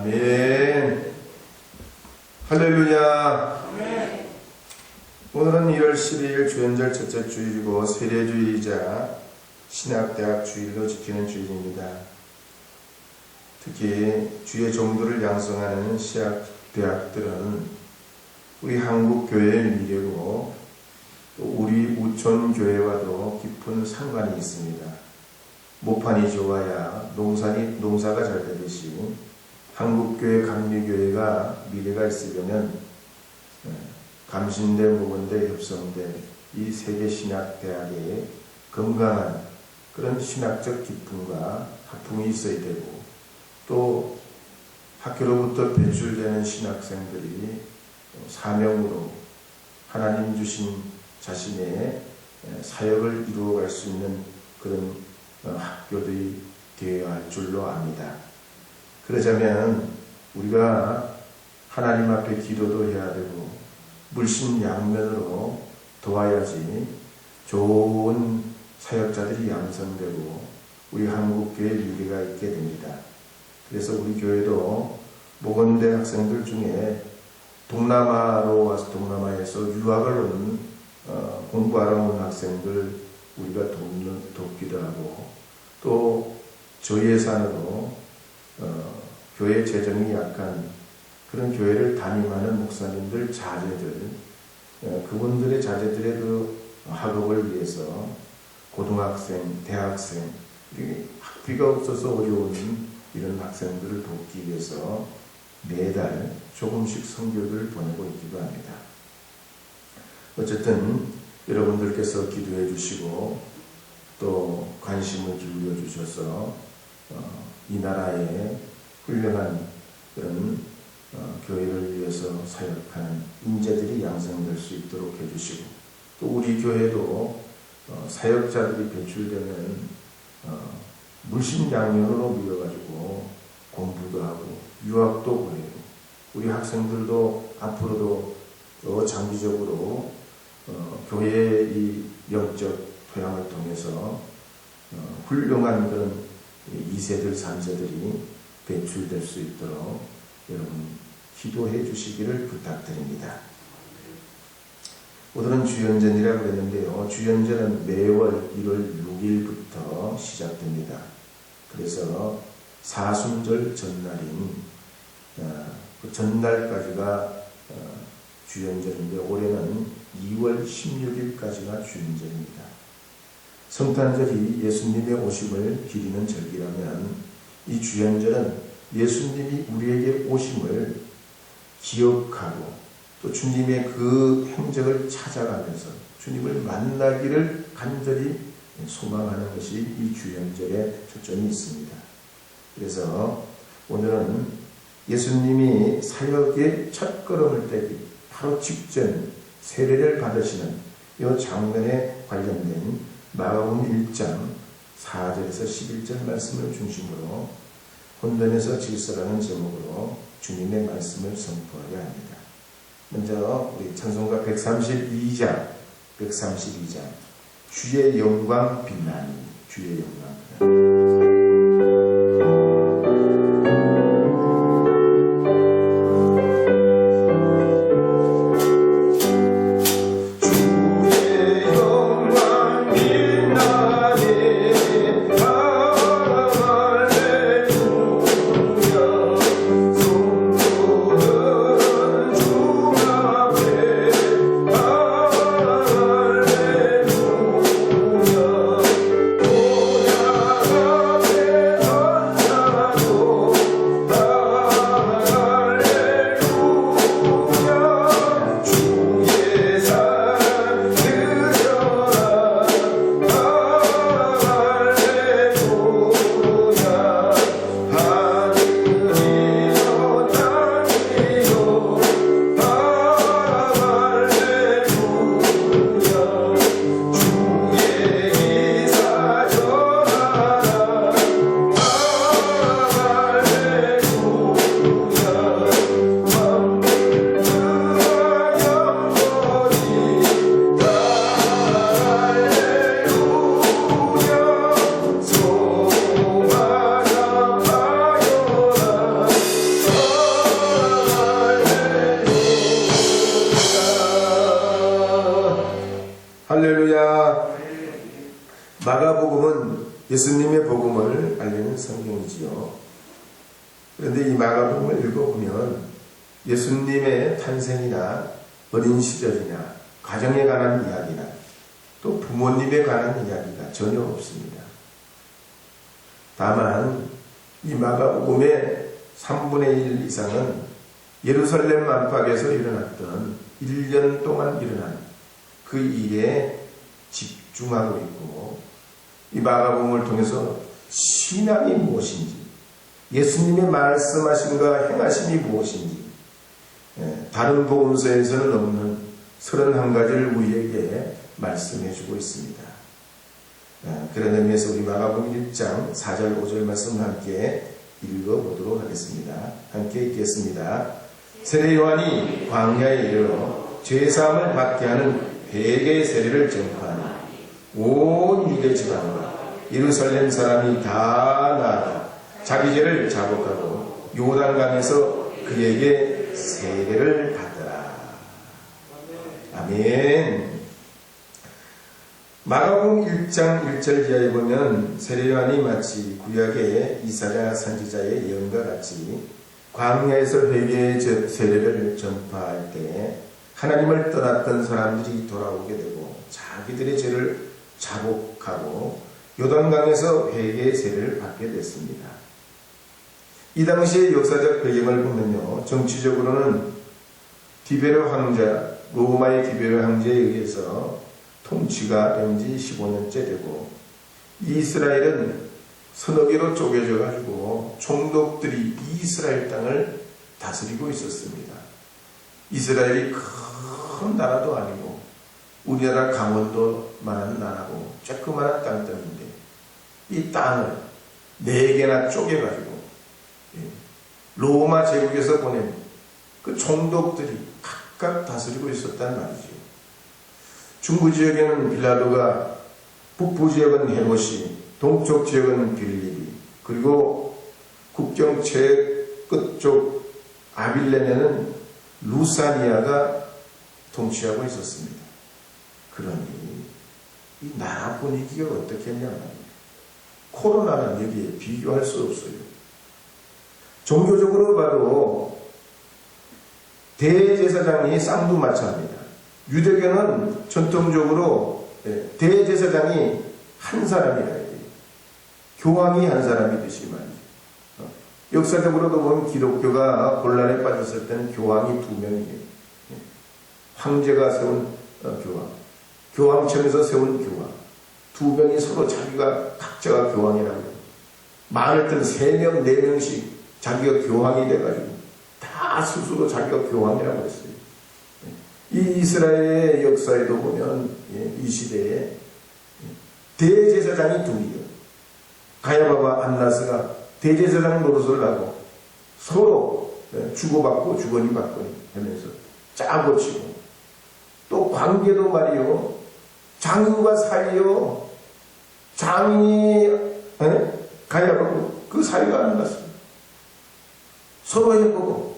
아멘. 할렐루야. 아멘. 오늘은 1월 12일 주연절 첫째 주일이고 세례주일이자 신학대학 주일로 지키는 주일입니다. 특히 주의 종들을 양성하는 신학대학들은 우리 한국 교회의 미래고 또 우리 우촌교회와도 깊은 상관이 있습니다. 모판이 좋아야 농사가 잘 되듯이 한국교회 감리교회가 미래가 있으려면 감신대, 모건대, 협성대 이 세계 신학대학에 건강한 그런 신학적 기쁨과 학풍이 있어야 되고 또 학교로부터 배출되는 신학생들이 사명으로 하나님 주신 자신의 사역을 이루어갈 수 있는 그런 학교들이 되어야 할 줄로 압니다. 그러자면 우리가 하나님 앞에 기도도 해야 되고 물심양면으로 도와야지 좋은 사역자들이 양성되고 우리 한국교회의 미래가 있게 됩니다. 그래서 우리 교회도 모건대 학생들 중에 동남아에서 유학을 온 공부하러 온 학생들 우리가 돕기도 하고 또 저예산으로 교회 재정이 약한 그런 교회를 담임하는 목사님들 자제들 그분들의 자제들의 그 학업을 위해서 고등학생, 대학생 학비가 없어서 어려운 이런 학생들을 돕기 위해서 매달 조금씩 선교를 보내고 있기도 합니다. 어쨌든 여러분들께서 기도해 주시고 또 관심을 기울여 주셔서 이 나라에 훌륭한 그런 교회를 위해서 사역하는 인재들이 양성될 수 있도록 해주시고 또 우리 교회도 사역자들이 배출되면 물심양면으로 밀어가지고 공부도 하고 유학도 보내고 우리 학생들도 앞으로도 장기적으로 교회의 이 영적 토양을 통해서 훌륭한 그런 2세들, 3세들이 배출될 수 있도록 여러분 기도해 주시기를 부탁드립니다. 오늘은 주연전이라고 그랬는데요. 주연전은 매월 1월 6일부터 시작됩니다. 그래서 사순절 전날인 그 전날까지가 주연절인데 올해는 2월 16일까지가 주연절입니다. 성탄절이 예수님의 오심을 기리는 절기라면 이 주연절은 예수님이 우리에게 오심을 기억하고 또 주님의 그 행적을 찾아가면서 주님을 만나기를 간절히 소망하는 것이 이 주연절의 초점이 있습니다. 그래서 오늘은 예수님이 사역의 첫걸음을 떼기 바로 직전 세례를 받으시는 이 장면에 관련된 마가복음 1장 4절에서 11절 말씀을 중심으로 혼돈에서 질서라는 제목으로 주님의 말씀을 선포하려 합니다. 먼저 우리 찬송가 132장 주의 영광 빛나니 주의 영광 빛나니 Oh 마가복음은 예수님의 복음을 알리는 성경이지요. 그런데 이 마가복음을 읽어보면 예수님의 탄생이나 어린 시절이나 가정에 관한 이야기나 또 부모님에 관한 이야기가 전혀 없습니다. 다만 이 마가복음의 3분의 1 이상은 예루살렘 안팎에서 일어났던 1년 동안 일어난 그 일에 집중하고 있고, 이 마가복음을 통해서 신앙이 무엇인지, 예수님의 말씀하심과 행하심이 무엇인지, 다른 복음서에서는 없는 31가지를 우리에게 말씀해주고 있습니다. 그런 의미에서 우리 마가복음 1장 4절 5절 말씀을 함께 읽어보도록 하겠습니다. 함께 읽겠습니다. 세례 요한이 광야에 이르러 죄사함을 받게 하는 회개의 세례를 전파하니 온 유대 지방과 예루살렘 사람이 다 나아가 자기 죄를 자복하고 요단강에서 그에게 세례를 받더라. 아멘. 마가복음 1장 1절 이하에 보면 세례 요한이 마치 구약의 이사야 선지자의 예언과 같이 광야에서 회개의 세례를 전파할 때 하나님을 떠났던 사람들이 돌아오게 되고 자기들의 죄를 자복하고 요단강에서 회개의 세례를 받게 됐습니다. 이 당시의 역사적 배경을 보면요, 정치적으로는 디베르 황제, 로마의 디베르 황제에 의해서 통치가 된 지 15년째 되고, 이스라엘은 서너 개로 쪼개져 가지고 총독들이 이스라엘 땅을 다스리고 있었습니다. 이스라엘이 큰 나라도 아니고 우리나라 강원도만한 나라고 조그마한 땅덩인데 이 땅을 4개나 쪼개가지고 로마 제국에서 보낸 그 총독들이 각각 다스리고 있었단 말이죠. 중부 지역에는 빌라도가, 북부 지역은 헤롯이, 동쪽 지역은 빌립이, 그리고 국경 최끝쪽 아빌레네는 루사니아가 통치하고 있었습니다. 그러니 이 나라 분위기가 어떻겠냐면 코로나는 여기에 비교할 수 없어요. 종교적으로 봐도 대제사장이 쌍두마차입니다. 유대교는 전통적으로 대제사장이 한 사람이라 해요. 교황이 한 사람이듯이 말이죠. 역사적으로도 보면 기독교가 곤란에 빠졌을 때는 교황이 2명이에요. 황제가 세운 교황, 교황청에서 세운 교황, 2명이 서로 자기가 각자가 교황이라고 해요. 많을 때는 3명, 4명씩 자기가 교황이 돼가지고 다 스스로 자기가 교황이라고 했어요. 이 이스라엘의 역사에도 보면 이 시대에 대제사장이 2이에요. 가야바와 안나스가 대제사장 노릇을 하고 서로 주고받고 주거니 받거니 하면서 짜고 치고, 또 관계도 말이요, 장인과 사이요, 장인이 가야바고 그 사이가 안 났어요. 서로 해보고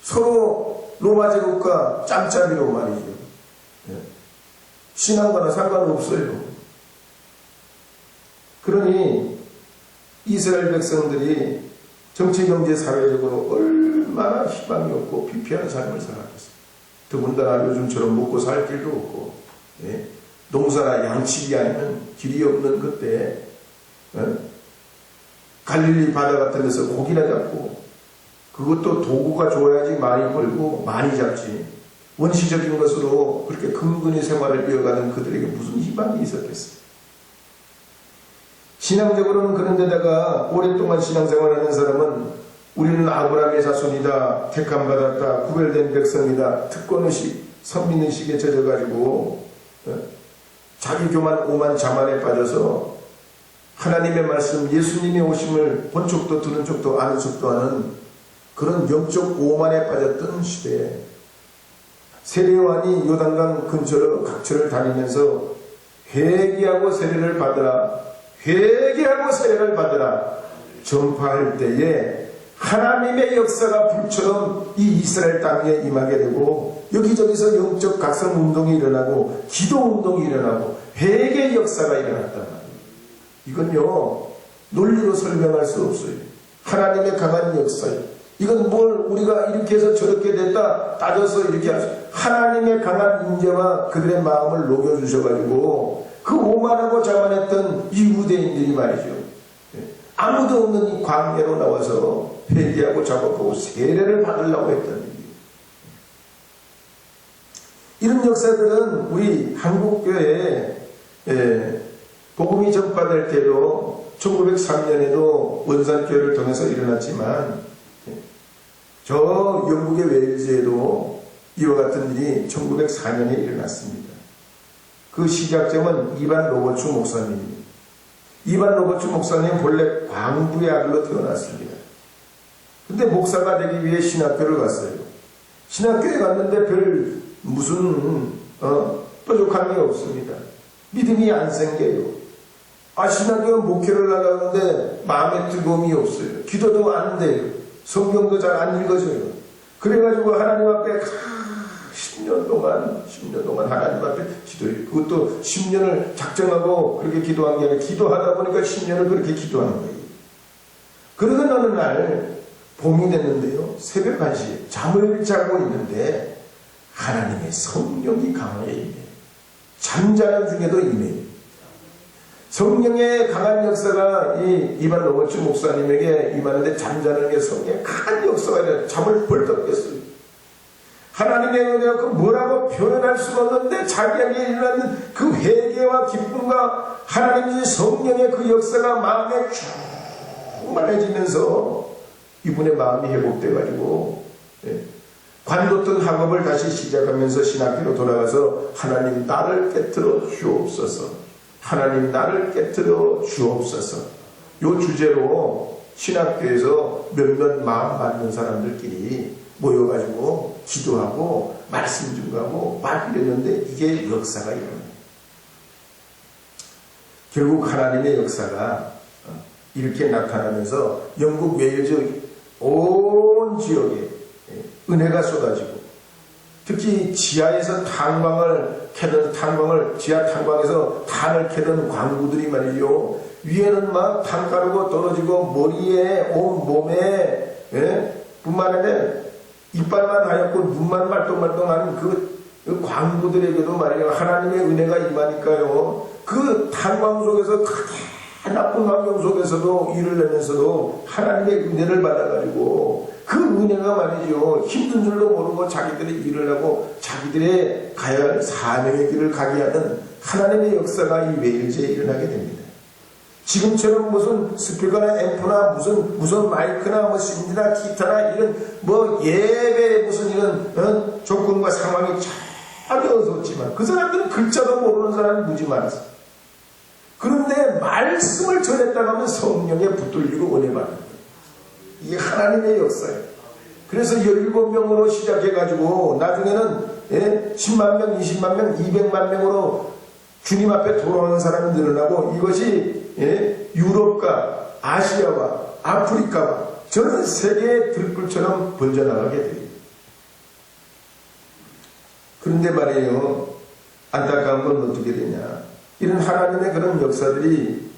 서로 로마 제국과 짬짬이로 말이죠. 신앙과는 상관없어요. 그러니 이스라엘 백성들이 정치, 경제, 사회적으로 얼마나 희망이 없고 피폐한 삶을 살았겠어요. 더군다나 요즘처럼 먹고 살 길도 없고, 농사나 양치기 아니면 길이 없는 그때 갈릴리 바다 같은 데서 고기나 잡고, 그것도 도구가 좋아야지 많이 벌고 많이 잡지, 원시적인 것으로 그렇게 근근히 생활을 이어가는 그들에게 무슨 희망이 있었겠어요. 신앙적으로는 그런 데다가 오랫동안 신앙생활하는 사람은 우리는 아브라함의 자손이다, 택함받았다, 구별된 백성이다, 특권의식, 선민의식에 젖어가지고 자기 교만, 오만, 자만에 빠져서 하나님의 말씀, 예수님의 오심을 본 척도 들은 척도 아는 척도 하는 그런 영적 오만에 빠졌던 시대에 세례 요한이 요단강 근처로 각처를 다니면서 회개하고 세례를 받으라, 회개하고 세례를 받으라 전파할 때에 하나님의 역사가 불처럼 이 이스라엘 땅에 임하게 되고, 여기저기서 영적 각성운동이 일어나고 기도운동이 일어나고 회개 역사가 일어났단 말이에요. 이건요 논리로 설명할 수 없어요. 하나님의 강한 역사예요. 이건 뭘 우리가 이렇게 해서 저렇게 됐다 따져서 이렇게 하죠. 하나님의 강한 인재와 그들의 마음을 녹여주셔가지고 그 오만하고 자만했던 이후대인들이 말이죠. 아무도 없는 이 광야로 나와서 회개하고 작업하고 세례를 받으려고 했던 일이에요. 이런 역사들은 우리 한국교회에 복음이 전파될 때도 1903년에도 원산교회를 통해서 일어났지만 저 영국의 웨일즈에도 이와 같은 일이 1904년에 일어났습니다. 그 시작점은 이반 로버츠 목사님입니다. 이반 로버츠 목사님 본래 광부의 아들로 태어났습니다. 근데 목사가 되기 위해 신학교를 갔어요. 신학교에 갔는데 별 무슨 뾰족한 게 없습니다. 믿음이 안 생겨요. 신학교 목회를 나가는데 마음에 뜨거움이 없어요. 기도도 안 돼요. 성경도 잘 안 읽어져요. 그래가지고 하나님 앞에 10년 동안 하나님 앞에 기도해요. 그것도 10년을 작정하고 그렇게 기도한 게 아니라 기도하다 보니까 10년을 그렇게 기도하는 거예요. 그러던 어느 날 봄이 됐는데요. 새벽 1시에 잠을 자고 있는데 하나님의 성령이 강하게 임해요. 잠자는 중에도 임해요. 성령의 강한 역사가 이반 로버츠 목사님에게 임하는데 잠자는 게 성령의 강한 역사가 아니라 잠을 벌떡 깼어요. 하나님의 은혜가 그 뭐라고 표현할 수가 없는데 자기에게 일어나는 그 회개와 기쁨과 하나님의 성령의 그 역사가 마음에 충만해지면서 이분의 마음이 회복돼가지고 관뒀던 학업을 다시 시작하면서 신학교로 돌아가서 하나님 나를 깨트려 주옵소서, 하나님 나를 깨트려 주옵소서, 요 주제로 신학교에서 몇몇 마음 맞는 사람들끼리 모여가지고 기도하고 말씀 증거하고 막 이랬는데 이게 역사가 일어나요. 결국 하나님의 역사가 이렇게 나타나면서 영국 웨일즈 온 지역에 은혜가 쏟아지고 특히 지하에서 지하 탄광에서 탄을 캐던 광부들이 말이죠. 위에는 막 탄 가루고 떨어지고 머리에 온 몸에 뿐만 아니라 이빨만 하얗고 눈만 말똥말똥하는 그 광부들에게도 말이에요. 하나님의 은혜가 임하니까요. 그 탄광 속에서 나쁜 환경 속에서도 일을 내면서도 하나님의 은혜를 받아가지고 그 은혜가 말이죠. 힘든 줄도 모르고 자기들이 일을 하고 자기들의 가야 할 사명의 길을 가게 하는 하나님의 역사가 이 웨일즈에 일어나게 됩니다. 지금처럼 무슨 스피커나 앰프나 무슨 마이크나 뭐 신디나 기타나 이런 뭐 예배 무슨 이런 조건과 상황이 전혀 없었지만 그 사람들은 글자도 모르는 사람이 무지 많았어요. 그런데 말씀을 전했다고 하면 성령에 붙들리고 은혜 받는 거예요. 이게 하나님의 역사예요. 그래서 17명으로 시작해가지고 나중에는 10만 명, 20만 명, 200만 명으로 주님 앞에 돌아오는 사람이 늘어나고 이것이 유럽과 아시아와 아프리카와 전 세계의 들불처럼 번져나가게 돼요. 그런데 말이에요. 안타까운 건 어떻게 되냐. 이런 하나님의 그런 역사들이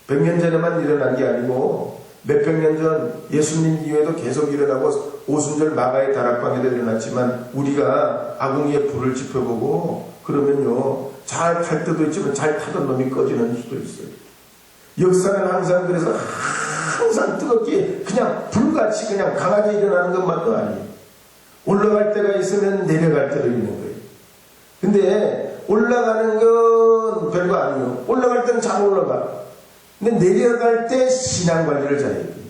100년 전에만 일어난 게 아니고 몇백 년 전 예수님 이후에도 계속 일어나고 오순절 마가의 다락방에도 일어났지만 우리가 아궁이에 불을 지펴보고 그러면요 잘 탈 때도 있지만 잘 타던 놈이 꺼지는 수도 있어요. 역사는 항상 그래서 항상 뜨겁게 그냥 불같이 그냥 강하게 일어나는 것만도 아니에요. 올라갈 때가 있으면 내려갈 때도 있는 거예요. 근데 올라가는 건 별거 아니에요. 올라갈 때는 잘 올라가. 근데 내려갈 때 신앙관리를 잘해야 돼요.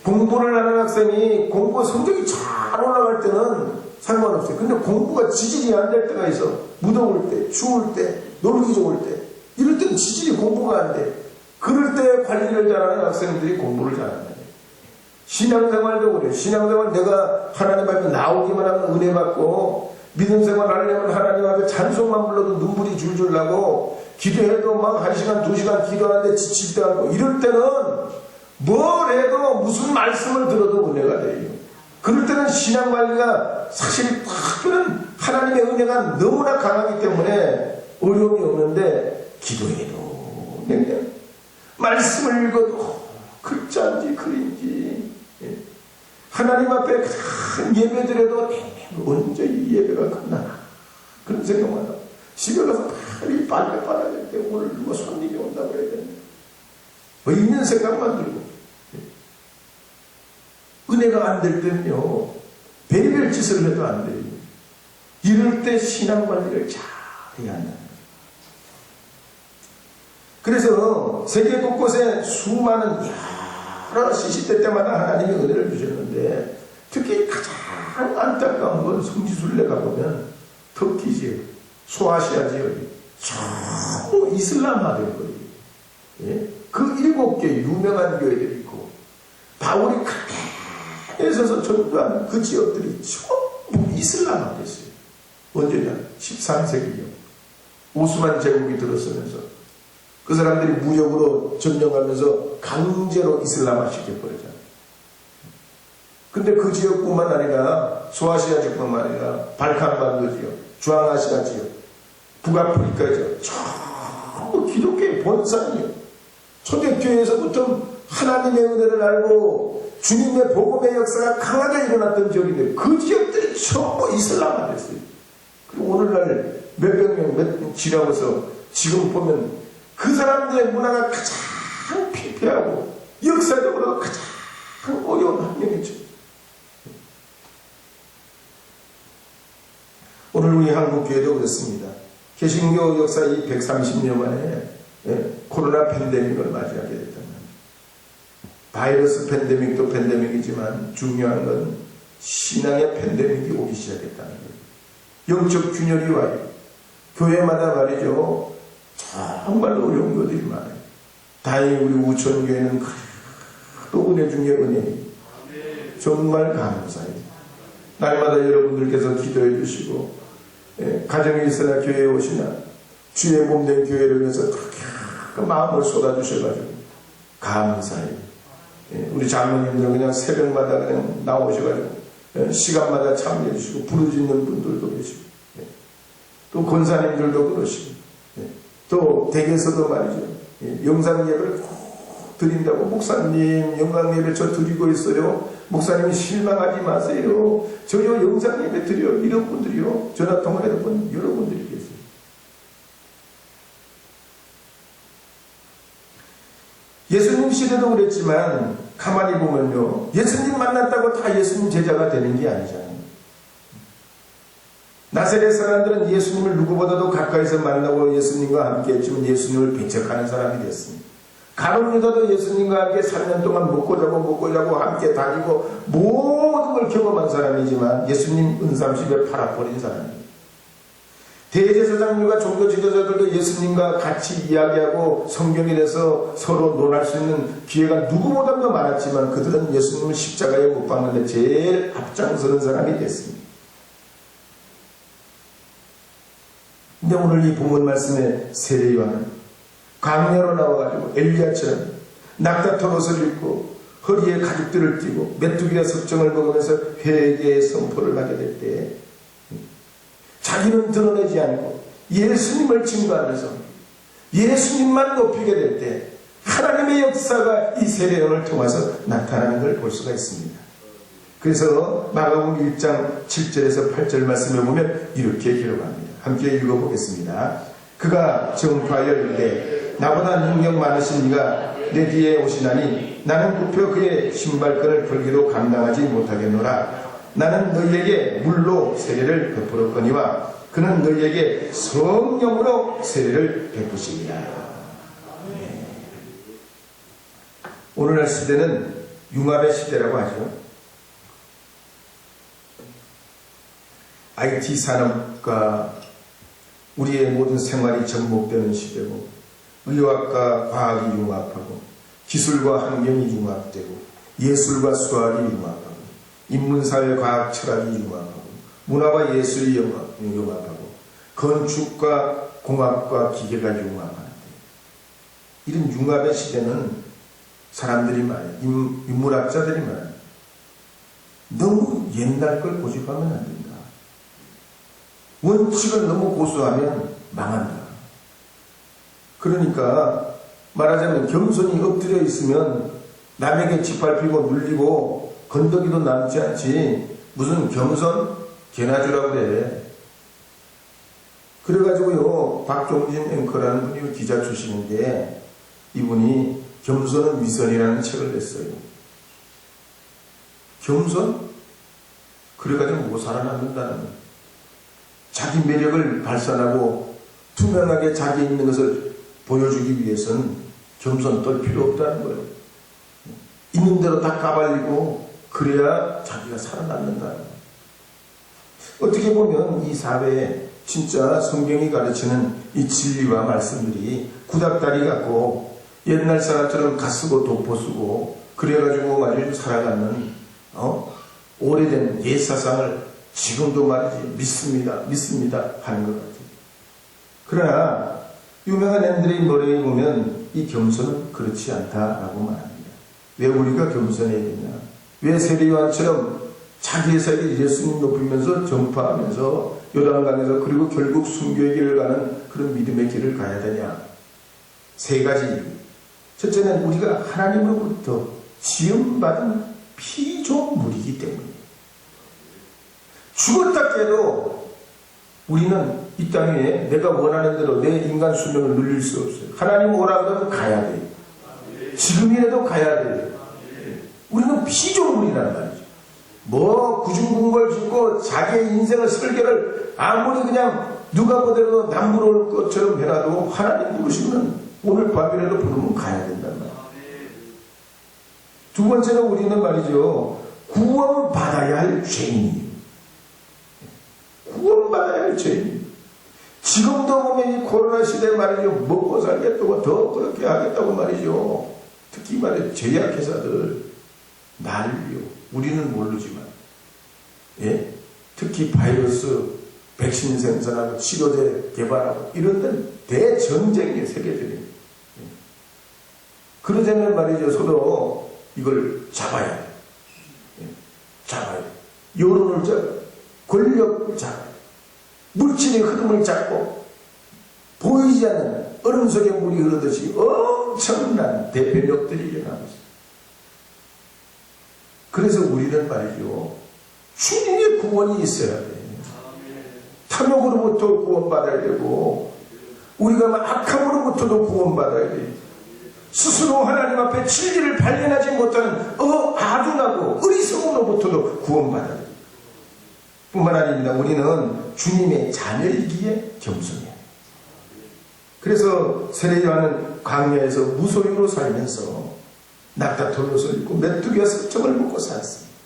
공부를 하는 학생이 공부 성적이 잘 올라갈 때는 상관없어요. 근데 공부가 지질이 안 될 때가 있어. 무더울 때, 추울 때, 놀기 좋을 때. 이럴 때는 지질이 공부가 안 돼. 그럴 때 관리를 잘하는 학생들이 공부를 잘한다. 신앙생활도 그래요. 신앙생활 내가 하나님 앞에 나오기만 하면 은혜 받고 믿음생활 하려면 하나님 앞에 찬송만 불러도 눈물이 줄줄 나고 기도해도 막 1시간 2시간 기도하는데 지치지도 않고 이럴 때는 뭘 해도 무슨 말씀을 들어도 은혜가 돼요. 그럴 때는 신앙관리가 사실 딱 그런 하나님의 은혜가 너무나 강하기 때문에 어려움이 없는데 기도해도 그냥 말씀을 읽어도 글자인지 글인지 하나님 앞에 큰 예배 드려도 언제 이 예배가 끝나나 그런 생각만 하고 집에 가서 빨리 빨래 빨아야 될 때 오늘 뭐 손님이 온다고 그래야 되는데 있는 생각만 들고 은혜가 안 될 때는요 별별 짓을 해도 안 돼요. 이럴 때 신앙관리를 잘 해야 한다. 그래서 세계 곳곳에 수많은 여러 시시때 때마다 하나님이 은혜를 주셨는데 특히 가장 안타까운 건 성지순례 가보면 터키지역, 소아시아 지역이 전부 이슬람화된 거예요. 예? 그 7개 유명한 교회들이 있고 바울이 크게 서서 전도한 그 지역들이 전부 이슬람화됐어요. 언제냐? 13세기요. 오스만 제국이 들어서면서 그 사람들이 무력으로 점령하면서 강제로 이슬람화 시켜버리잖아요. 근데 그 지역뿐만 아니라 소아시아 지역뿐만 아니라 발칸반도 지역, 중앙아시아 지역, 북아프리카 지역 전부 기독교의 본산이에요. 초대교회에서부터 하나님의 은혜를 알고 주님의 복음의 역사가 강하게 일어났던 지역인데 그 지역들이 전부 이슬람화됐어요. 그리고 오늘날 몇백 명 지나고서 지금 보면 그 사람들의 문화가 가장 피폐하고 역사적으로 가장 어려운 환경이죠. 오늘 우리 한국교회도 그렇습니다. 개신교 역사 이 130년 만에 코로나 팬데믹을 맞이하게 됐단 말이에요. 바이러스 팬데믹도 팬데믹이지만 중요한 건 신앙의 팬데믹이 오기 시작했다는 거예요. 영적 균열이 와요. 교회마다 말이죠. 정말 어려운 것들이 많아요. 다행히 우리 우천교회는 또 은혜 중에 은혜예요. 정말 감사해요. 날마다 여러분들께서 기도해 주시고 가정에 있으나 교회에 오시나 주의 몸된 교회를 위해서 그렇게 마음을 쏟아주셔가지고 감사해요. 우리 장로님들 그냥 새벽마다 그냥 나오셔가지고 시간마다 참여해 주시고 부르짖는 분들도 계시고 또 권사님들도 그러시고 또 댁에서도 말이죠. 영상 예배를 꼭 드린다고 목사님 영상 예배 저 드리고 있어요. 목사님이 실망하지 마세요. 저요 영상 예배 드려요. 이런 분들이요. 전화통화를 본 여러분들이 계세요. 예수님 시대도 그랬지만 가만히 보면요. 예수님 만났다고 다 예수님 제자가 되는 게 아니잖아요. 나사렛 사람들은 예수님을 누구보다도 가까이서 만나고 예수님과 함께 했지만 예수님을 배척하는 사람이 됐습니다. 가룟 유다도 예수님과 함께 3년 동안 먹고 자고 함께 다니고 모든 걸 경험한 사람이지만 예수님 은삼십에 팔아버린 사람입니다. 대제사장들과 종교 지도자들도 예수님과 같이 이야기하고 성경에 대해서 서로 논할 수 있는 기회가 누구보다도 많았지만 그들은 예수님을 십자가에 못 박는데 제일 앞장서는 사람이 됐습니다. 근데 오늘 이 본문 말씀의 세례 요한은 광야로 나와가지고 엘리야처럼 낙타털 옷을 입고 허리에 가죽들을 띠고 메뚜기의 석정을 먹으면서 회개의 선포를 하게 될 때 자기는 드러내지 않고 예수님을 증거하면서 예수님만 높이게 될 때 하나님의 역사가 이 세례 요한을 통해서 나타나는 걸 볼 수가 있습니다. 그래서 마가복음 1장 7절에서 8절 말씀에 보면 이렇게 기록합니다. 함께 읽어보겠습니다. 그가 정파하여 이르되 나보다 능력 많으신 이가 내 뒤에 오시나니 나는 굽혀 그의 신발끈을 걸기도 감당하지 못하겠노라. 나는 너희에게 물로 세례를 베풀었거니와 그는 너희에게 성령으로 세례를 베푸시리라. 네. 오늘날 시대는 융합의 시대라고 하죠. IT 산업과 우리의 모든 생활이 접목되는 시대고 의학과 과학이 융합하고 기술과 환경이 융합되고 예술과 수학이 융합하고 인문사회 과학 철학이 융합하고 문화와 예술이 융합하고 건축과 공학과 기계가 융합하는데 이런 융합의 시대는 사람들이 많아요. 인문학자들이 많아요. 너무 옛날 걸 고집하면 안 된다. 원칙을 너무 고수하면 망한다. 그러니까 말하자면 겸손이 엎드려 있으면 남에게 짓밟히고 눌리고 건더기도 남지 않지 무슨 겸손? 개나 주라고 그래. 그래가지고요 박종진 앵커라는 분이 기자 출신인데 이분이 겸손은 위선이라는 책을 냈어요. 겸손? 그래가지고 못 살아남는다는 거예요. 자기 매력을 발산하고 투명하게 자기 있는 것을 보여주기 위해서는 겸손 떨 필요 없다는 거예요. 있는 대로 다 까발리고 그래야 자기가 살아남는다는 거예요. 어떻게 보면 이 사회에 진짜 성경이 가르치는 이 진리와 말씀들이 구닥다리 같고 옛날 사람처럼 가쓰고 돋보 쓰고 그래가지고 말이죠 살아가는 오래된 옛사상을 지금도 말이지 믿습니다 하는 것 같아요. 그러나 유명한 앤드레이 머레이 보면 이 겸손은 그렇지 않다라고 말합니다. 왜 우리가 겸손해야 되냐? 왜 세례요한처럼 자기의 세계를 예수님 높이면서 전파하면서 요단강에서 그리고 결국 순교의 길을 가는 그런 믿음의 길을 가야 되냐? 세 가지. 첫째는 우리가 하나님으로부터 지음받은 피조물이기 때문이에요. 죽었다 깨도 우리는 이 땅 위에 내가 원하는 대로 내 인간 수명을 누릴 수 없어요. 하나님 오라 그러면 가야 돼요. 지금이라도 가야 돼요. 우리는 피조물이란 말이죠. 뭐 구중궁궐 짓고 자기의 인생의 설계를 아무리 그냥 누가 보더라도 남부러울 것처럼 해놔도 하나님 부르시면 오늘 밤이라도 부르면 가야 된단 말이에요. 두 번째는 우리는 말이죠. 구원받아야 할 죄인이에요. 구원받아야 할 죄인. 지금도 보면 이 코로나 시대에 말이죠. 먹고 살겠다고 더 그렇게 하겠다고 말이죠. 특히 말이죠. 제약회사들 난리요. 우리는 모르지만 예? 특히 바이러스 백신 생산하고 치료제 개발하고 이런 데는 대전쟁이에요. 세계적인. 예. 그러자면 말이죠. 서로 이걸 잡아야 돼. 예. 잡아야 돼. 여론을 잡아. 권력을 잡아. 물질의 흐름을 잡고 보이지 않는 얼음 속에 물이 흐르듯이 엄청난 대변력들이 일어나고 있어요. 그래서 우리는 말이죠. 주님의 구원이 있어야 돼. 탐욕으로부터 구원받아야 되고 우리가 악함으로부터도 구원받아야 돼. 스스로 하나님 앞에 진리를 발견하지 못하는 아둔하고 어리석음으로부터도 구원받아야 돼. 뿐만 아닙니다. 우리는 주님의 자녀이기에 겸손해요. 그래서 세례요한은 광야에서 무소유로 살면서 낙타털옷을 입고 메뚜기와 석청을 먹고 살았습니다.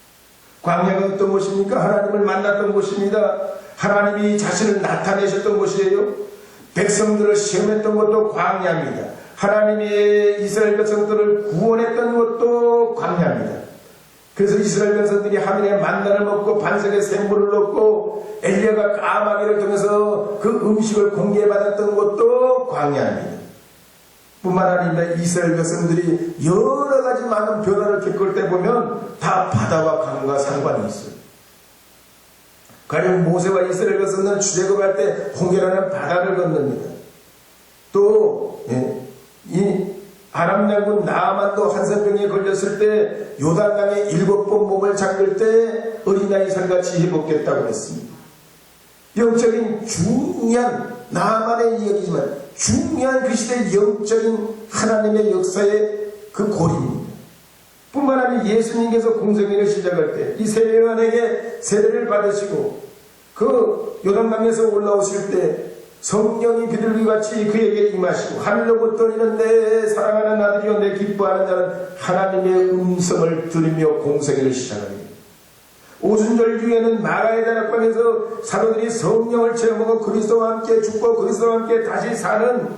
광야가 어떤 곳입니까? 하나님을 만났던 곳입니다. 하나님이 자신을 나타내셨던 곳이에요. 백성들을 시험했던 것도 광야입니다. 하나님이 이스라엘 백성들을 구원했던 것도 광야입니다. 그래서 이스라엘 백성들이 하늘의 만나를 먹고 반석에 샘물을 넣고 엘리야가 까마귀를 통해서 그 음식을 공개받았던 것도 광야입니다. 뿐만 아니라 이스라엘 백성들이 여러 가지 많은 변화를 겪을 때 보면 다 바다와 강과 상관이 있어요. 가령 모세와 이스라엘 백성들은 출애굽할 때 홍해라는 바다를 건넙니다. 또 이 아람 장군 나아만도 한센병에 걸렸을 때 요단강에 7번 몸을 잠글 때 어린아이 살같이 회복됐다고 했습니다. 영적인 중요한 나아만의 이야기지만 중요한 그 시대의 영적인 하나님의 역사의 그 고리입니다. 뿐만 아니라 예수님께서 공생애를 시작할 때 이 세례요한에게 세례를 받으시고 그 요단강에서 올라오실 때 성령이 비둘기같이 그에게 임하시고 하늘로부터 이는 내 사랑하는 아들이요 내 기뻐하는 자는 하나님의 음성을 들으며 공생애를 시작합니다. 오순절 뒤에는 마가의 다락방에서 사도들이 성령을 체험하고 그리스도와 함께 죽고 그리스도와 함께 다시 사는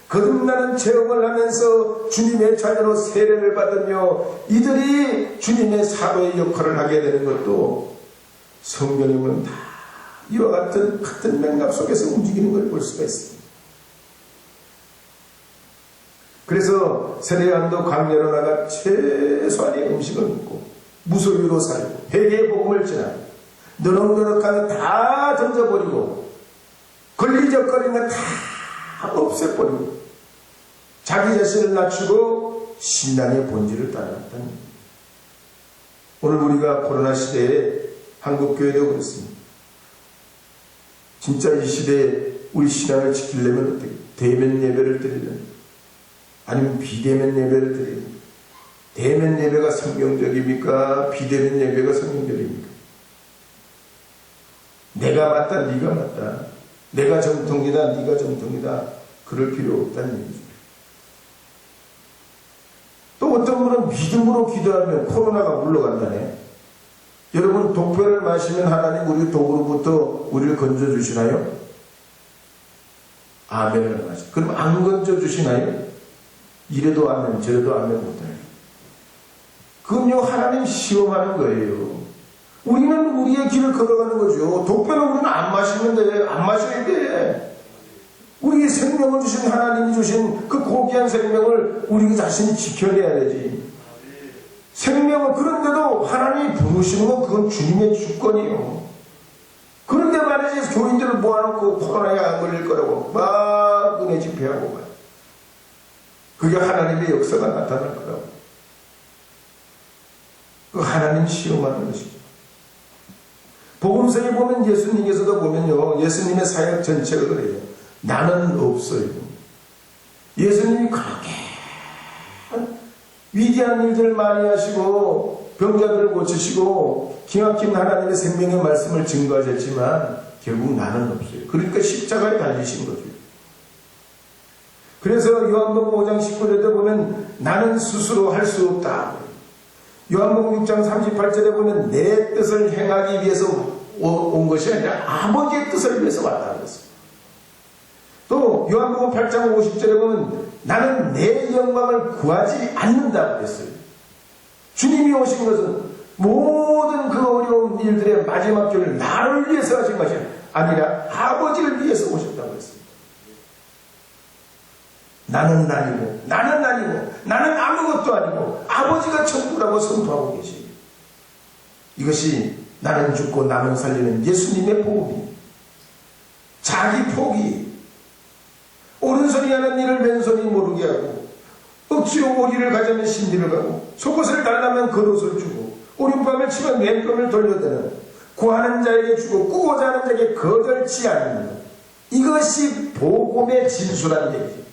거듭나는 체험을 하면서 주님의 자녀로 세례를 받으며 이들이 주님의 사도의 역할을 하게 되는 것도 성경에 보면 다 이와 같은 맥락 속에서 움직이는 걸 볼 수가 있습니다. 그래서 세례요한도 광야로 나가 최소한의 음식을 먹고 무소유로 살고 회개의 복음을 전하고 너럭너럭한 거 다 던져버리고 걸리적거리는 거 다 없애버리고 자기 자신을 낮추고 신앙의 본질을 따라갔다는 겁니다. 오늘 우리가 코로나 시대에 한국교회도 그렇습니다. 진짜 이 시대에 우리 신앙을 지키려면 어떻게 대면 예배를 드리려면 아니면 비대면 예배를 드리려면 대면 예배가 성경적입니까? 비대면 예배가 성경적입니까? 내가 맞다 네가 맞다 내가 정통이다 네가 정통이다 그럴 필요 없다는 얘기죠. 또 어떤 분은 믿음으로 기도하면 코로나가 물러간다네. 여러분 독배를 마시면 하나님 우리 독으로부터 우리를 건져주시나요? 아멘을 하시죠. 그럼 안 건져주시나요? 이래도 아멘 저래도 아멘 못해요. 그럼요 하나님 시험하는 거예요. 우리는 우리의 길을 걸어가는 거죠. 독배는 우리는 안 마시면 돼. 안 마셔야 돼. 우리의 생명을 주신 하나님이 주신 그 고귀한 생명을 우리 자신이 지켜내야 되지. 생명은 그런데도 하나님이 부르시는 건 그건 주님의 주권이에요. 그런데 말이지 교인들을 모아놓고 코로나에 안 걸릴 거라고 막 은혜 집회하고 막 그게 하나님의 역사가 나타날 거라고. 그 하나님 시험하는 것이죠. 복음서에 보면 예수님께서도 보면요 예수님의 사역 전체가 그래요. 나는 없어요. 예수님이 그렇게 위대한 일들을 많이 하시고 병자들을 고치시고 기막힌 하나님의 생명의 말씀을 증거하셨지만 결국 나는 없어요. 그러니까 십자가에 달리신 거죠. 그래서 요한복음 5장 19절에 보면 나는 스스로 할 수 없다. 요한복음 6장 38절에 보면 내 뜻을 행하기 위해서 온 것이 아니라 아버지의 뜻을 위해서 왔다는 것입니다. 또 요한복음 8장 50절에 보면 나는 내 영광을 구하지 않는다고 했어요. 주님이 오신 것은 모든 그 어려운 일들의 마지막 결을 나를 위해서 하신 것이 아니라 아버지를 위해서 오셨다고 했습니다. 나는 아니고 나는 아무것도 아니고 아버지가 전부라고 선포하고 계십니다. 이것이 나는 죽고 남은 살리는 예수님의 복음이 자기 포기 오른손이 하는 일을 왼손이 모르게 하고 억지로 오리를 가자면 신디를 가고 속옷을 달라면 겉옷을 주고 오른밤을 치면 왼밤을 돌려대는 구하는 자에게 주고 꾸고자 하는 자에게 거절치 않는 것. 이것이 복음의 진수라는 얘기죠.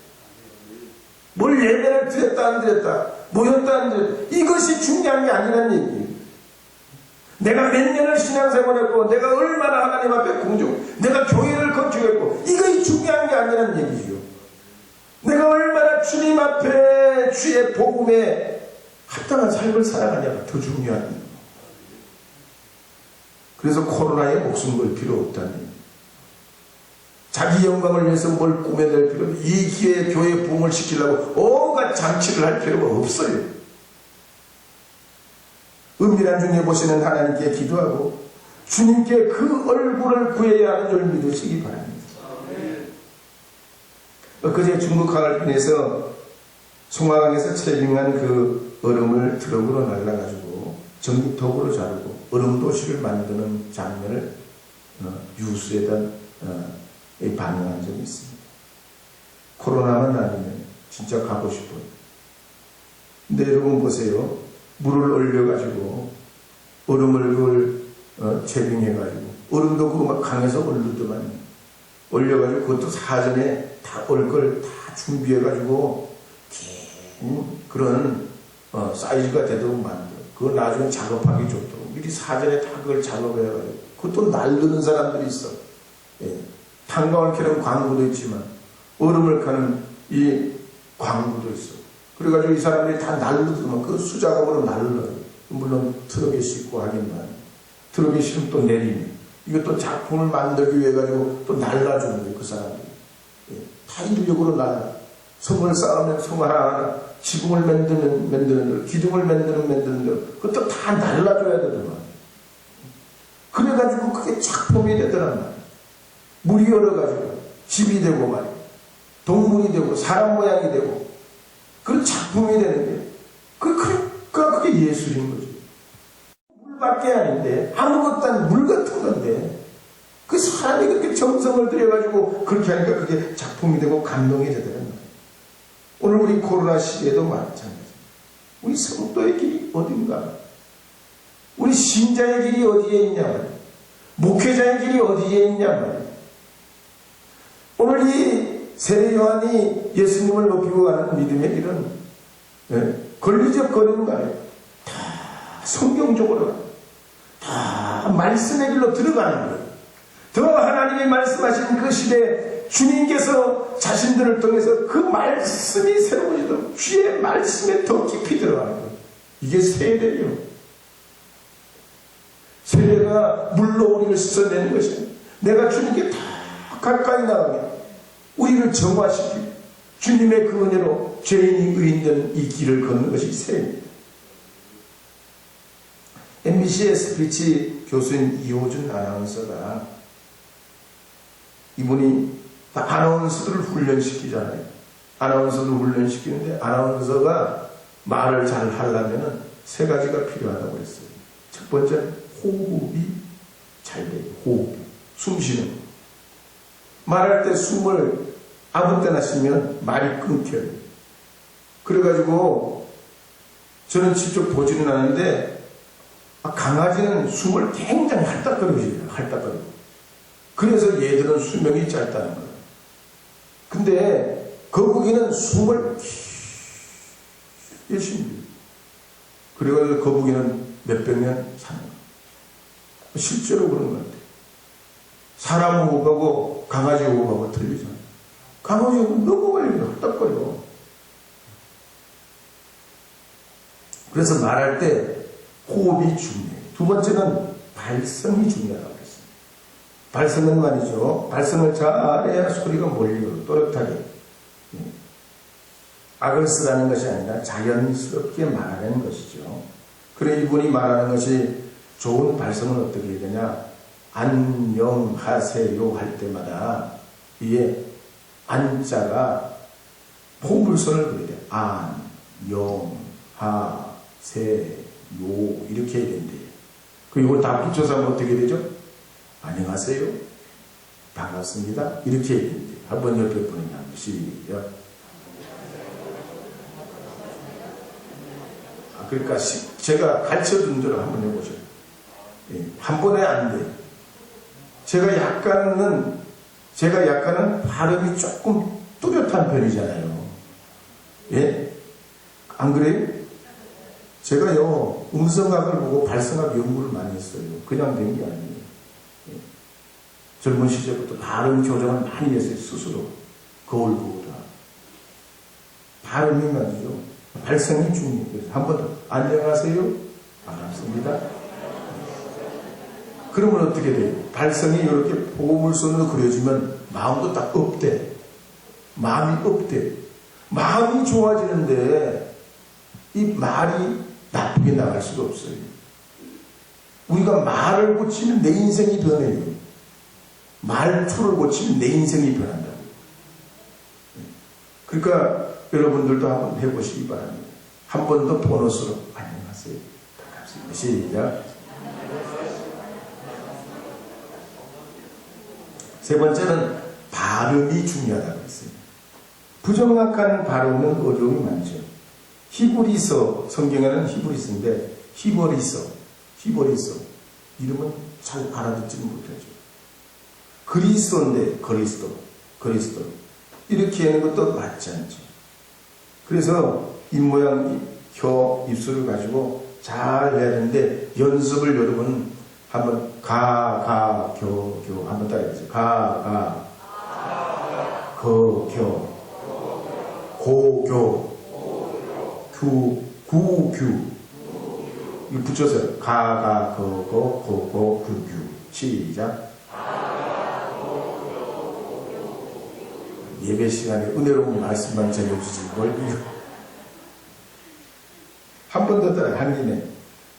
뭘 예배를 드렸다 안 드렸다 모였다 안 드렸다 이것이 중요한 게 아니라는 얘기예요. 내가 몇 년을 신앙생활했고 내가 얼마나 하나님 앞에 공중 내가 교회를 건축했고 이것이 중요한 게 아니라는 얘기죠. 내가 얼마나 주님 앞에 주의 복음에 합당한 삶을 살아가냐가 더 중요한 거예요. 그래서 코로나에 목숨 걸 필요 없다는 거예요. 자기 영광을 위해서 뭘 꾸며낼 필요 없어요. 이 기회에 교회 부흥을 시키려고 온갖 장치를 할 필요가 없어요. 은밀한 중에 보시는 하나님께 기도하고 주님께 그 얼굴을 구해야 하는 줄 믿으시기 바랍니다. 그제 중국 하얼빈에서 송화강에서 채빙한 그 얼음을 트럭으로 날라가지고 전기톱으로 자르고 얼음 도시를 만드는 장면을 뉴스에다 반영한 적이 있습니다. 코로나만 아니면 진짜 가고 싶어요. 근데 여러분 보세요. 물을 얼려가지고 얼음을 채빙해가지고 얼음도 그거 막 강에서 얼르더만 얼려가지고 그것도 사전에 다 얼 걸 다 준비해가지고 긴 그런 사이즈가 되도록 만들어. 그걸 나중에 작업하기 좋도록 미리 사전에 다 그걸 작업해가지고 그것도 날르는 사람들이 있어. 예. 탄광을 캐는 광부도 있지만 얼음을 캐는 이 광부도 있어. 그래가지고 이 사람들이 다 날르더만 그 수작업으로 날르어요. 물론 트럭에 싣고 하긴만 트럭에 실으면 또 내리면 이것도 작품을 만들기 위해 가지고 또 날라주는 거예요. 그 사람들이. 예. 다 인력으로 날라. 성을 쌓으면 성 하나하나 지붕을 만드는 대로 기둥을 만드는 대로 그것도 다 날라줘야 되더만. 그래가지고 그게 작품이 되더란 말이에요. 물이 얼어가지고 집이 되고 말이에요. 동물이 되고 사람 모양이 되고 그런 작품이 되는데 그게 예술인 거죠. 물밖에 아닌데 아무것도 아닌 물 같은 건데 그 사람이 그렇게 정성을 들여가지고 그렇게 하니까 그게 작품이 되고 감동이 되더란 말이에요. 오늘 우리 코로나 시대에도 마찬가지. 우리 성도의 길이 어딘가? 우리 신자의 길이 어디에 있냐 말이야. 목회자의 길이 어디에 있냐 말이야. 오늘 이 세례 요한이 예수님을 높이고 가는 믿음의 길은 걸리적거리는 거 아니에요. 다 성경적으로 가요. 다 말씀의 길로 들어가는 거예요. 더 하나님이 말씀하신 그 시대에 주님께서 자신들을 통해서 그 말씀이 새로워지도록 주의 말씀에 더 깊이 들어가는 거예요. 이게 세례예요. 세례가 물로 우리를 씻어내는 것이에요. 내가 주님께 다 가까이 나가게 우리를 정화시키고 주님의 그 은혜로 죄인이 의인된 이 길을 걷는 것이 세례입니다. MBC의 스피치 교수인 이호준 아나운서가 이분이 아나운서들을 훈련시키잖아요. 아나운서를 훈련시키는데 아나운서가 말을 잘 하려면 세 가지가 필요하다고 했어요. 첫 번째는 호흡이 잘 돼요. 호흡. 숨 쉬는 거. 말할 때 숨을 아무 때나 쉬면 말이 끊겨요. 그래가지고 저는 직접 보지는 않았는데 강아지는 숨을 굉장히 헐떡거리고 있어요. 헐떡거리고. 그래서 얘들은 수명이 짧다는 거예요. 근데 거북이는 숨을 열심히 해요. 그래서 거북이는 몇백 년 사는 거예요. 실제로 그런 것 같아요. 사람 호흡하고 강아지 호흡하고 틀리잖아요. 강아지는 너무 멀리 헐떡거려. 그래서 말할 때 호흡이 중요해요. 두 번째는 발성이 중요하다고 했습니다. 발성은 말이죠. 발성을 잘해야 소리가 몰리고 또렷하게. 악을 쓰라는 것이 아니라 자연스럽게 말하는 것이죠. 그래 이분이 말하는 것이 좋은 발성은 어떻게 해야 되냐. 안녕하세요 할 때마다 이게 안자가 포물선을 그려야 돼요. 안녕하세요 이렇게 해야 된대요. 그리고 다 붙여서 하면 어떻게 되죠? 안녕하세요. 반갑습니다. 이렇게 해야 된대요. 한번 옆에 분에게 한번 시작. 그러니까 제가 가르쳐준 대로 한번 해보죠. 한 번에 안 돼요. 제가 약간은 발음이 조금 뚜렷한 편이잖아요. 예? 안 그래요? 제가요, 음성학을 보고 발성학 연구를 많이 했어요. 그냥 된 게 아니에요. 예. 젊은 시절부터 발음 교정을 많이 했어요, 스스로. 거울 보고 다. 발음이 말이죠. 발성이 중요해요. 그래서 한 번 더. 안녕하세요. 반갑습니다. 그러면 어떻게 돼요? 발성이 이렇게 보물선으로 그려지면 마음도 딱 업돼. 마음이 업돼. 마음이 좋아지는데 이 말이 나쁘게 나갈 수가 없어요. 우리가 말을 고치면 내 인생이 변해요. 말투를 고치면 내 인생이 변한다고. 그러니까 여러분들도 한번 해보시기 바랍니다. 한 번 더 보너스로 안녕하세요. 반갑습니다. 시작. 세 번째는 발음이 중요하다고 했어요. 부정확한 발음은 어려움이 많죠. 히브리서, 성경에는 히브리서인데 히버리서 이름은 잘 알아듣지는 못하죠. 그리스도인데 그리스도 이렇게 하는 것도 맞지 않죠. 그래서 입모양, 혀, 입술을 가지고 잘 해야 되는데 연습을 여러분 한번 교 한번 따라해보세요. 고교 규 이거 붙여서요. 규 시작. 예배 시간에 은혜로운 말씀만 전해주지 뭘 한 번 더 따라 한 김에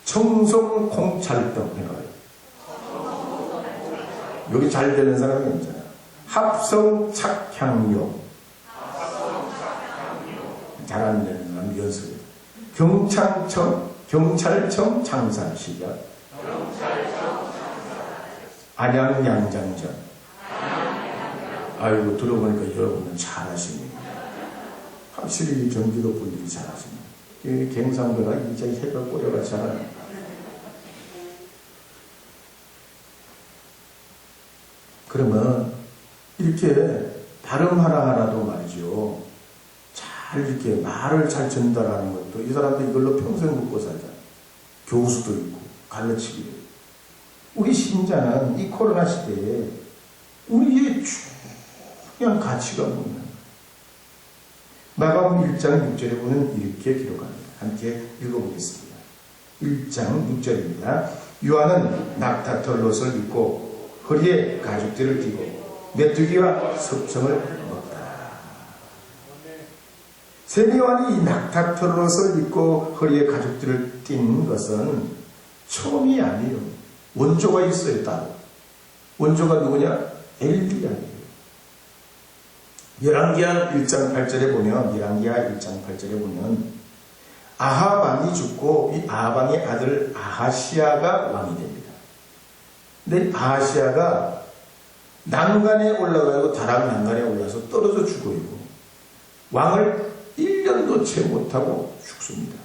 청송콩찰떡 해봐요. 여기 잘 되는 사람이 있잖아요. 합성착향료 잘 안 되는 사람 연습. 경찰청 창산 시작. 안양양장전. 아이고 들어보니까 여러분은 잘하십니다. 확실히 경기도 분들이 잘하시네. 경상도가 이제 해가 꼬여가잖아요. 그러면 이렇게 발음 하나하나도 말이죠. 잘 이렇게 말을 잘 전달하는 것도 이 사람도 이걸로 평생 먹고 살잖아요. 교수도 있고 가르치기도 있고. 우리 신자는 이 코로나 시대에 우리의 중요한 가치가 뭐냐. 마가복음 1장 6절에 보면 이렇게 기록합니다. 함께 읽어보겠습니다. 1장 6절입니다. 요한은 낙타털옷을 입고 허리에 가죽띠를 띠고 메뚜기와 석청을 먹다. 세례 요한이 이 낙타털옷을 입고 허리에 가죽띠를 띈 것은 처음이 아니에요. 원조가 있어요. 따로. 원조가 누구냐? 엘리야예요. 열왕기하 1장 8절에 보면 아합 왕이 죽고 이 아합 왕의 아들 아하시아가 왕이 됩니다. 근데 아하시아가 난간에 올라가고 다락 난간에 올라서 떨어져 죽어요. 왕을 1년도 채 못하고 죽습니다.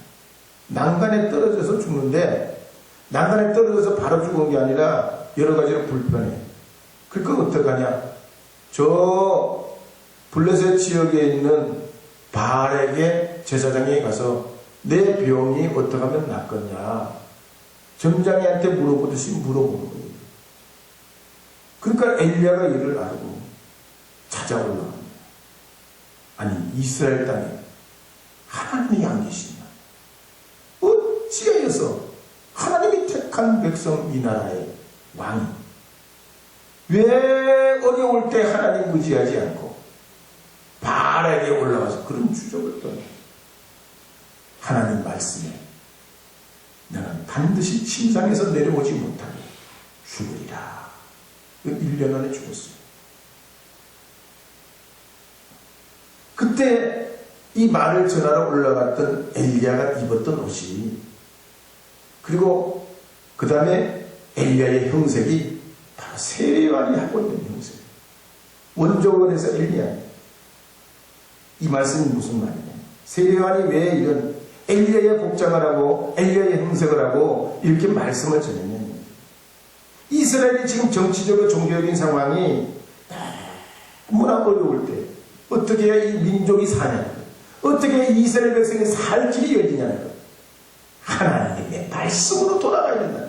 난간에 떨어져서 죽는데 난간에 떨어져서 바로 죽은 게 아니라 여러 가지로 불편해. 그러니까 어떡하냐? 저 블레셋 지역에 있는 바알에게 제사장에 가서 내 병이 어떻게 하면 낫겠냐? 점장이한테 물어보듯이 물어보는 거예요. 그러니까 엘리야가 이를 알고 찾아 올라갑니다. 아니 이스라엘 땅에 하나님이 안 계시냐? 어찌하여서 하나님이 택한 백성 이 나라의 왕이 왜 어려울 때 하나님 의지하지 않고 바알에게 올라가서 그런 주적을 떠나 하나님 말씀에 너는 반드시 침상에서 내려오지 못하고 죽으리라. 1년 안에 죽었어요. 그때 이 말을 전하러 올라갔던 엘리야가 입었던 옷이 그리고 그 다음에 엘리야의 형색이 바로 세례 요한이 하고 있는 형색. 원조원에서 엘리야. 이 말씀이 무슨 말이냐? 세례 요한이 왜 이런 엘리야의 복장을 하고 엘리야의 형색을 하고 이렇게 말씀을 전했냐? 이스라엘이 지금 정치적으로 종교적인 상황이 너무나 어려울 때 어떻게 해야 이 민족이 사냐? 어떻게 이스라엘 백성이 살 길이 열리냐는 것. 하나님의 말씀으로 돌아가야 된다.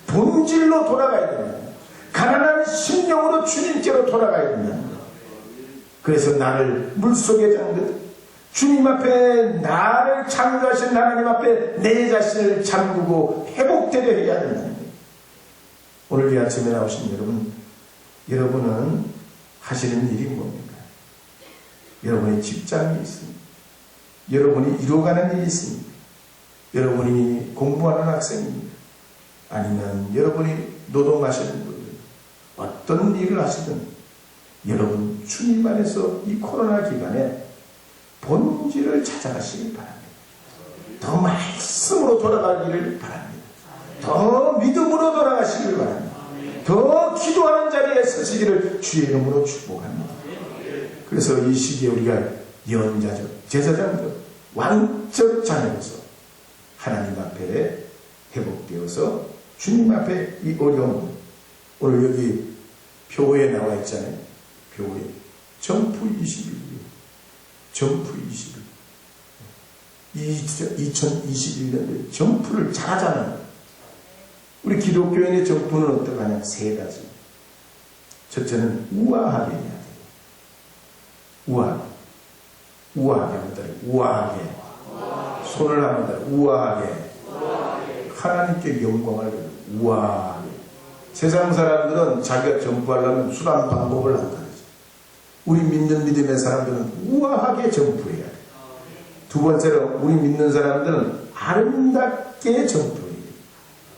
본질로 돌아가야 된다. 가난한 심령으로 주님께로 돌아가야 된다. 그래서 나를 물속에 잠그듯 주님 앞에 나를 창조하신 하나님 앞에 내 자신을 잠그고 회복되려 해야 된다. 오늘 이 아침에 나오신 여러분은 하시는 일이 뭡니까? 여러분의 직장이 있습니다. 여러분이 이루어가는 일이 있습니다. 여러분이 공부하는 학생입니다. 아니면 여러분이 노동하시는 분들, 어떤 일을 하시든 여러분 주님 안에서 이 코로나 기간에 본질을 찾아가시길 바랍니다. 더 말씀으로 돌아가기를 바랍니다. 더 믿음으로 돌아가시길 바랍니다. 더 기도하는 자리에 서시기를 주의 이름으로 축복합니다. 그래서 이 시기에 우리가 예언자죠, 제사장들, 왕적 자녀로서 하나님 앞에 회복되어서 주님 앞에 이 어려움, 오늘 여기 표에 나와 있잖아요. 표에 점프 21일, 점프 21일. 2021년도에 점프를 잘하잖아요. 우리 기독교인의 점프는 어떡하냐? 세 가지. 첫째는 우아하게 해야 돼요. 우아하게 합니다. 우아하게. 손을 합니다. 우아하게. 하나님께 영광을 우아하게. 세상 사람들은 자기가 점프하려면 수단 방법을 안 가르쳐. 우리 믿는 믿음의 사람들은 우아하게 점프해야 돼. 두 번째로 우리 믿는 사람들은 아름답게 점프해야 돼.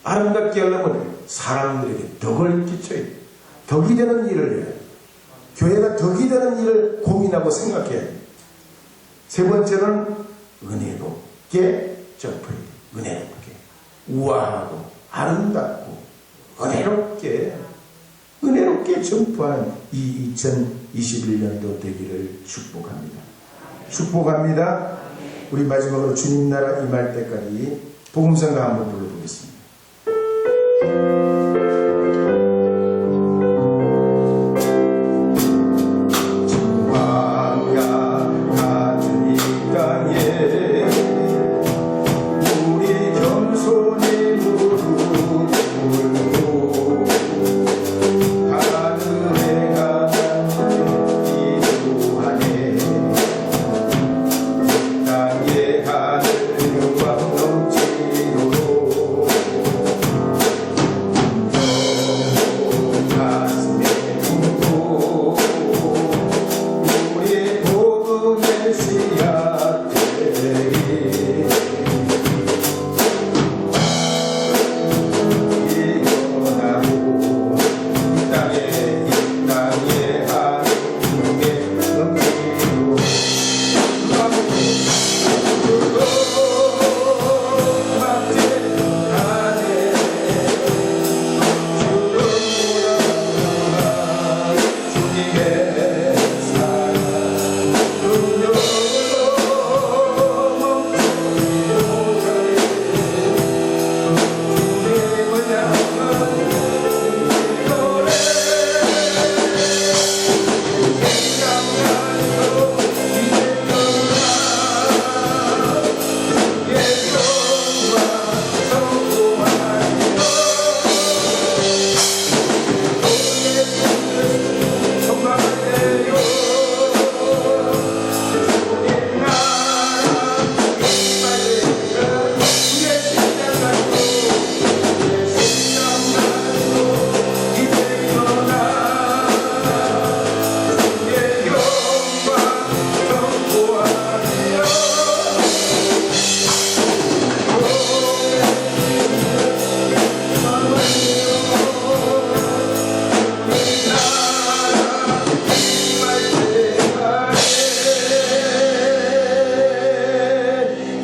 아름답게 하려면 사람들에게 덕을 끼쳐야 돼. 덕이 되는 일을 해야 돼. 교회가 덕이 되는 일을 고민하고 생각해야 돼. 세 번째는 은혜롭게 점프해야 돼. 은혜롭게. 우아하고 아름답고 은혜롭게 점프하는 이 2021년도 되기를 축복합니다. 축복합니다. 우리 마지막으로 주님 나라 임할 때까지 복음성가 한번 불러보겠습니다.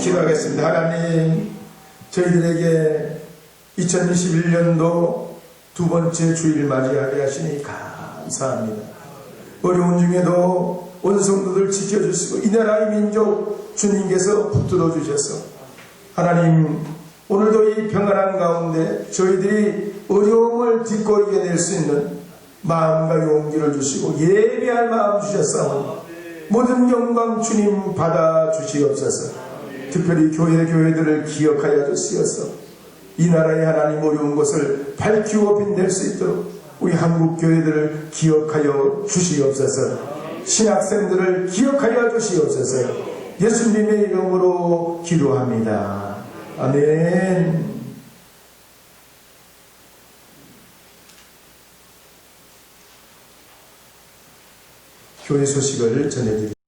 기도하겠습니다. 하나님, 저희들에게 2021년도 두 번째 주일 맞이하게 하시니 감사합니다. 어려운 중에도 온 성도들 지켜주시고 이 나라의 민족 주님께서 붙들어 주셔서 하나님, 오늘도 이 평안한 가운데 저희들이 어려움을 뒷거리게 될 수 있는 마음과 용기를 주시고 예배할 마음 주셨사오니 모든 영광 주님 받아 주시옵소서. 특별히 교회들을 기억하여 주시어서 이 나라의 하나님 어려운 것을 밝히고 빛낼 수 있도록 우리 한국 교회들을 기억하여 주시옵소서. 신학생들을 기억하여 주시옵소서. 예수님의 이름으로 기도합니다. 아멘. 교회 소식을 전해드립니다.